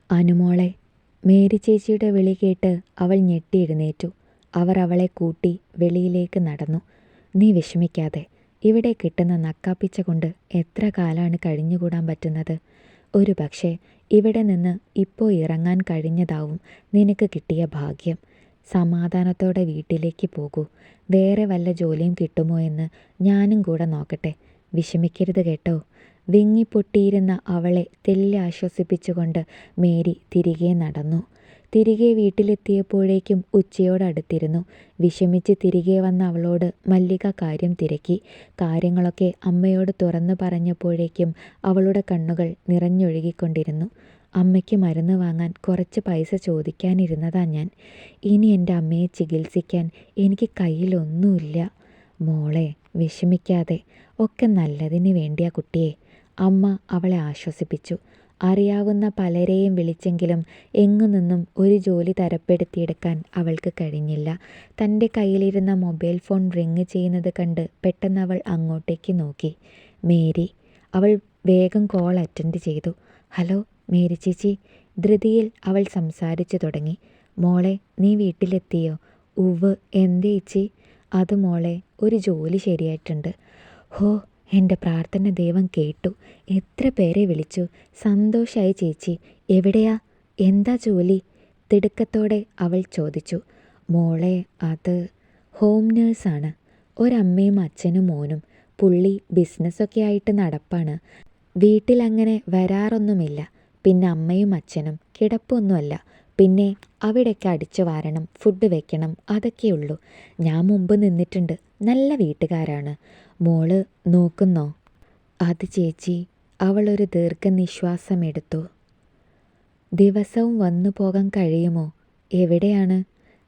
അനുമോളെ. മേരി ചേച്ചിയുടെ വിളി കേട്ട് അവൾ ഞെട്ടി എഴുന്നേറ്റു. അവർ അവളെ കൂട്ടി വെളിയിലേക്ക് നടന്നു. നീ വിഷമിക്കാതെ. ഇവിടെ കിട്ടുന്ന നക്കാപ്പിച്ച കൊണ്ട് എത്ര കാലാണ് കഴിഞ്ഞുകൂടാൻ പറ്റുന്നത്? ഒരു പക്ഷേ ഇവിടെ നിന്ന് ഇപ്പോൾ ഇറങ്ങാൻ കഴിഞ്ഞതാവും നിനക്ക് കിട്ടിയ ഭാഗ്യം. സമാധാനത്തോടെ വീട്ടിലേക്ക് പോകൂ. വേറെ വല്ല ജോലിയും കിട്ടുമോ എന്ന് ഞാനും കൂടെ നോക്കട്ടെ. വിഷമിക്കരുത് കേട്ടോ. വിങ്ങിപ്പൊട്ടിയിരുന്ന അവളെ തെല്ലി ആശ്വസിപ്പിച്ചുകൊണ്ട് മേരി തിരികെ നടന്നു. തിരികെ വീട്ടിലെത്തിയപ്പോഴേക്കും ഉച്ചയോടടുത്തിരുന്നു. വിഷമിച്ച് തിരികെ വന്ന അവളോട് മല്ലിക കാര്യം തിരക്കി. കാര്യങ്ങളൊക്കെ അമ്മയോട് തുറന്നു പറഞ്ഞപ്പോഴേക്കും അവളുടെ കണ്ണുകൾ നിറഞ്ഞൊഴുകിക്കൊണ്ടിരുന്നു. അമ്മയ്ക്ക് മരുന്ന് വാങ്ങാൻ കുറച്ച് പൈസ ചോദിക്കാനിരുന്നതാ ഞാൻ. ഇനി എൻ്റെ അമ്മയെ ചികിത്സിക്കാൻ എനിക്ക് കയ്യിലൊന്നുമില്ല. മോളെ, വിഷമിക്കാതെ. ഒക്കെ നല്ലതിന് വേണ്ടിയാ കുട്ടിയെ. അമ്മ അവളെ ആശ്വസിപ്പിച്ചു. അറിയാവുന്ന പലരെയും വിളിച്ചെങ്കിലും എങ്ങുനിന്നും ഒരു ജോലി തരപ്പെടുത്തിയെടുക്കാൻ അവൾക്ക് കഴിഞ്ഞില്ല. തൻ്റെ കയ്യിലിരുന്ന മൊബൈൽ ഫോൺ റിങ് ചെയ്യുന്നത് കണ്ട് പെട്ടെന്ന് അവൾ അങ്ങോട്ടേക്ക് നോക്കി. മേരി. അവൾ വേഗം കോൾ അറ്റൻഡ് ചെയ്തു. ഹലോ മേരി ചേച്ചി. ധൃതിയിൽ അവൾ സംസാരിച്ചു തുടങ്ങി. മോളെ, നീ വീട്ടിലെത്തിയോ? ഉവ്. എന്തേ ചേച്ചി? അത് മോളെ, ഒരു ജോലി ശരിയായിട്ടുണ്ട്. ഹോ, എൻ്റെ പ്രാർത്ഥന ദൈവം കേട്ടു. എത്ര പേരെ വിളിച്ചു. സന്തോഷായി ചേച്ചി. എവിടെയാ? എന്താ ജോലി? തിടുക്കത്തോടെ അവൾ ചോദിച്ചു. മോളെ, അത് ഹോം നേഴ്സാണ്. ഒരമ്മയും അച്ഛനും മോനും. പുള്ളി ബിസിനസ്സൊക്കെ ആയിട്ട് നടപ്പാണ്. വീട്ടിലങ്ങനെ വരാറൊന്നുമില്ല. പിന്നെ അമ്മയും അച്ഛനും കിടപ്പൊന്നുമല്ല. പിന്നെ അവിടെയൊക്കെ അടിച്ചു വാരണം, ഫുഡ് വെക്കണം, അതൊക്കെയുള്ളൂ. ഞാൻ മുമ്പ് നിന്നിട്ടുണ്ട്. നല്ല വീട്ടുകാരാണ്. മോള് നോക്കുന്നോ? അത് ചേച്ചി. അവളൊരു ദീർഘനിശ്വാസമെടുത്തു. ദിവസവും വന്നു പോകാൻ കഴിയുമോ? എവിടെയാണ്?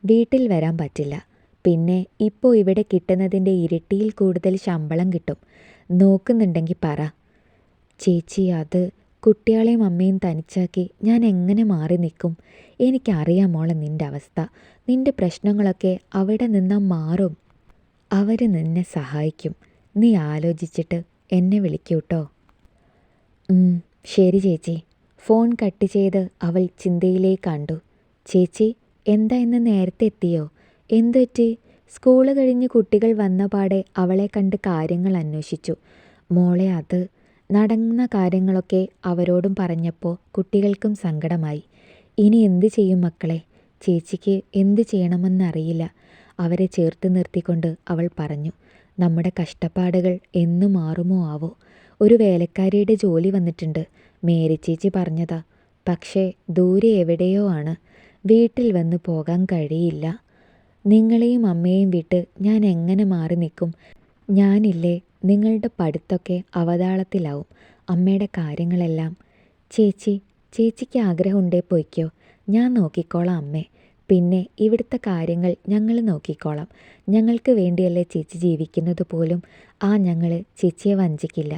വീട്ടിൽ വരാൻ പറ്റില്ല. പിന്നെ ഇപ്പോൾ ഇവിടെ കിട്ടുന്നതിൻ്റെ ഇരട്ടിയിൽ കൂടുതൽ ശമ്പളം കിട്ടും. നോക്കുന്നുണ്ടെങ്കിൽ പറ. ചേച്ചി, അത് കുട്ടികളെയും അമ്മയും തനിച്ചാക്കി ഞാൻ എങ്ങനെ മാറി നിൽക്കും? എനിക്കറിയാം മോളെ നിൻ്റെ അവസ്ഥ. നിൻ്റെ പ്രശ്നങ്ങളൊക്കെ അവിടെ നിന്നാൽ മാറും. അവർ നിന്നെ സഹായിക്കും. നീ ആലോചിച്ചിട്ട് എന്നെ വിളിക്കൂട്ടോ. ശരി ചേച്ചി. ഫോൺ കട്ട് ചെയ്ത് അവൾ ചിന്തയിലേക്ക് കണ്ടു. ചേച്ചി, എന്താ ഇന്ന് നേരത്തെ എത്തിയോ? എന്തുപറ്റി? സ്കൂള് കഴിഞ്ഞ് കുട്ടികൾ വന്ന പാടെ അവളെ കണ്ട് കാര്യങ്ങൾ അന്വേഷിച്ചു. മോളെ, അത് നടന്ന കാര്യങ്ങളൊക്കെ അവരോടും പറഞ്ഞപ്പോൾ കുട്ടികൾക്കും സങ്കടമായി. ഇനി എന്ത് ചെയ്യും മക്കളെ? ചേച്ചിക്ക് എന്ത് ചെയ്യണമെന്നറിയില്ല. അവരെ ചേർത്ത് നിർത്തിക്കൊണ്ട് അവൾ പറഞ്ഞു. നമ്മുടെ കഷ്ടപ്പാടുകൾ എന്ന് മാറുമോ ആവോ? ഒരു വേലക്കാരിയുടെ ജോലി വന്നിട്ടുണ്ട്. മേരി ചേച്ചി പറഞ്ഞതാ. പക്ഷേ ദൂരെ എവിടെയോ ആണ്. വീട്ടിൽ വന്ന് പോകാൻ കഴിയില്ല. നിങ്ങളെയും അമ്മയെയും വിട്ട് ഞാൻ എങ്ങനെ മാറി നിൽക്കും? ഞാനില്ലേ, നിങ്ങളുടെ പഠിത്തമൊക്കെ അവതാളത്തിലാവും. അമ്മയുടെ കാര്യങ്ങളെല്ലാം. ചേച്ചിക്ക് ആഗ്രഹമുണ്ടേ പോയിക്കോ. ഞാൻ നോക്കിക്കോളാം അമ്മേ. പിന്നെ ഇവിടുത്തെ കാര്യങ്ങൾ ഞങ്ങൾ നോക്കിക്കോളാം. ഞങ്ങൾക്ക് വേണ്ടിയല്ലേ ചേച്ചി ജീവിക്കുന്നത് പോലും. ഞങ്ങൾ ചേച്ചിയെ വഞ്ചിക്കില്ല.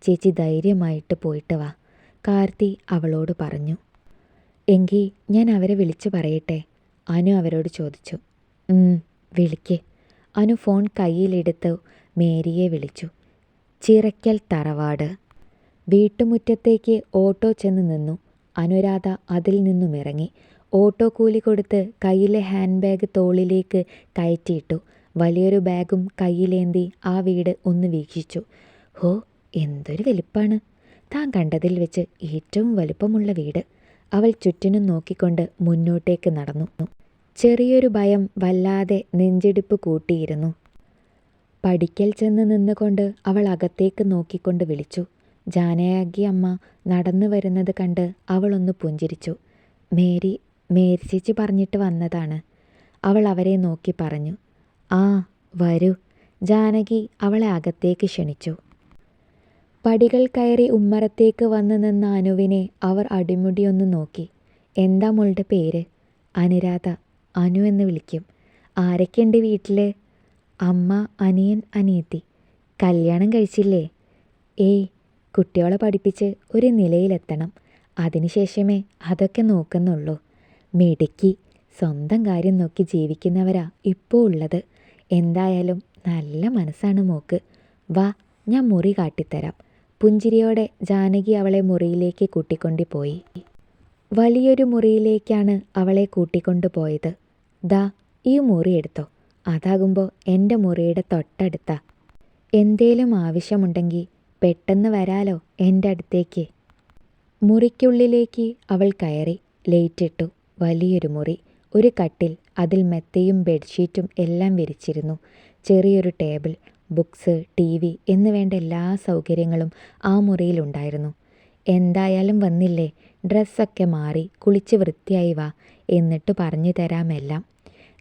ചേച്ചി ധൈര്യമായിട്ട് പോയിട്ട് വാ. കാർത്തി അവളോട് പറഞ്ഞു. എങ്കിൽ ഞാൻ അവരെ വിളിച്ചു പറയട്ടെ? അനു അവരോട് ചോദിച്ചു. വിളിക്ക്. അനു ഫോൺ കയ്യിലെടുത്ത് മേരിയെ വിളിച്ചു. ചിറയ്ക്കൽ തറവാട്. വീട്ടുമുറ്റത്തേക്ക് ഓട്ടോ ചെന്ന് നിന്നു. അനുരാധ അതിൽ നിന്നും ഇറങ്ങി. ഓട്ടോ കൂലി കൊടുത്ത് കയ്യിലെ ഹാൻഡ് ബാഗ് തോളിലേക്ക് കയറ്റിയിട്ടു. വലിയൊരു ബാഗും കയ്യിലേന്തി ആ വീട് ഒന്ന് വീക്ഷിച്ചു. ഹോ, എന്തൊരു വലിപ്പാണ്! താൻ കണ്ടതിൽ വെച്ച് ഏറ്റവും വലുപ്പമുള്ള വീട്. അവൾ ചുറ്റിനും നോക്കിക്കൊണ്ട് മുന്നോട്ടേക്ക് നടന്നു. ചെറിയൊരു ഭയം വല്ലാതെ നെഞ്ചിടിപ്പ് കൂട്ടിയിരുന്നു. പടിക്കൽ ചെന്ന് നിന്നുകൊണ്ട് അവൾ അകത്തേക്ക് നോക്കിക്കൊണ്ട് വിളിച്ചു. ജാനകി അമ്മ നടന്നു വരുന്നത് കണ്ട് അവളൊന്ന് പുഞ്ചിരിച്ചു. മേരി ചേച്ചി പറഞ്ഞിട്ട് വന്നതാണ്. അവൾ അവരെ നോക്കി പറഞ്ഞു. വരൂ. ജാനകി അവളെ അകത്തേക്ക് ക്ഷണിച്ചു. പടികൾ കയറി ഉമ്മറത്തേക്ക് വന്ന് നിന്ന അനുവിനെ അവർ അടിമുടിയൊന്ന് നോക്കി. എന്താ മോളുടെ പേര്? അനുരാധ. അനു എന്ന് വിളിക്കും. ആരൊക്കെയുണ്ട് വീട്ടിൽ? അമ്മ, അനിയൻ, അനിയത്തി. കല്യാണം കഴിച്ചില്ലേ? കുട്ടികളെ പഠിപ്പിച്ച് ഒരു നിലയിലെത്തണം. അതിനുശേഷമേ അതൊക്കെ നോക്കുന്നുള്ളൂ. മിടുക്കി. സ്വന്തം കാര്യം നോക്കി ജീവിക്കുന്നവരാ ഇപ്പോൾ ഉള്ളത്. എന്തായാലും നല്ല മനസ്സാണ് മോക്ക്. വാ, ഞാൻ മുറി കാട്ടിത്തരാം. പുഞ്ചിരിയോടെ ജാനകി അവളെ മുറിയിലേക്ക് കൂട്ടിക്കൊണ്ടുപോയി. വലിയൊരു മുറിയിലേക്കാണ് അവളെ കൂട്ടിക്കൊണ്ടു പോയത്. ദാ ഈ മുറി എടുത്തോ, അതാകുമ്പോൾ എൻ്റെ മുറിയുടെ തൊട്ടടുത്താ. എന്തേലും ആവശ്യമുണ്ടെങ്കിൽ പെട്ടെന്ന് വരാലോ എൻ്റെ അടുത്തേക്ക്. മുറിക്കുള്ളിലേക്ക് അവൾ കയറി. ലൈറ്റിട്ടു. വലിയൊരു മുറി. ഒരു കട്ടിൽ, അതിൽ മെത്തയും ബെഡ്ഷീറ്റും എല്ലാം വിരിച്ചിരുന്നു. ചെറിയൊരു ടേബിൾ, ബുക്സ്, TV എന്ന് വേണ്ട എല്ലാ സൗകര്യങ്ങളും ആ മുറിയിലുണ്ടായിരുന്നു. എന്തായാലും വന്നില്ലേ, ഡ്രസ്സൊക്കെ മാറി കുളിച്ച് വൃത്തിയായി വാ, എന്നിട്ട് പറഞ്ഞു തരാമെല്ലാം.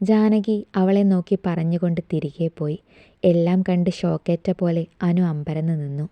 ജാനകി അവളെ നോക്കി പറഞ്ഞുകൊണ്ട് തിരികെ പോയി. എല്ലാം കണ്ട് ഷോക്കേറ്റ പോലെ അനു അമ്പരന്ന് നിന്നു.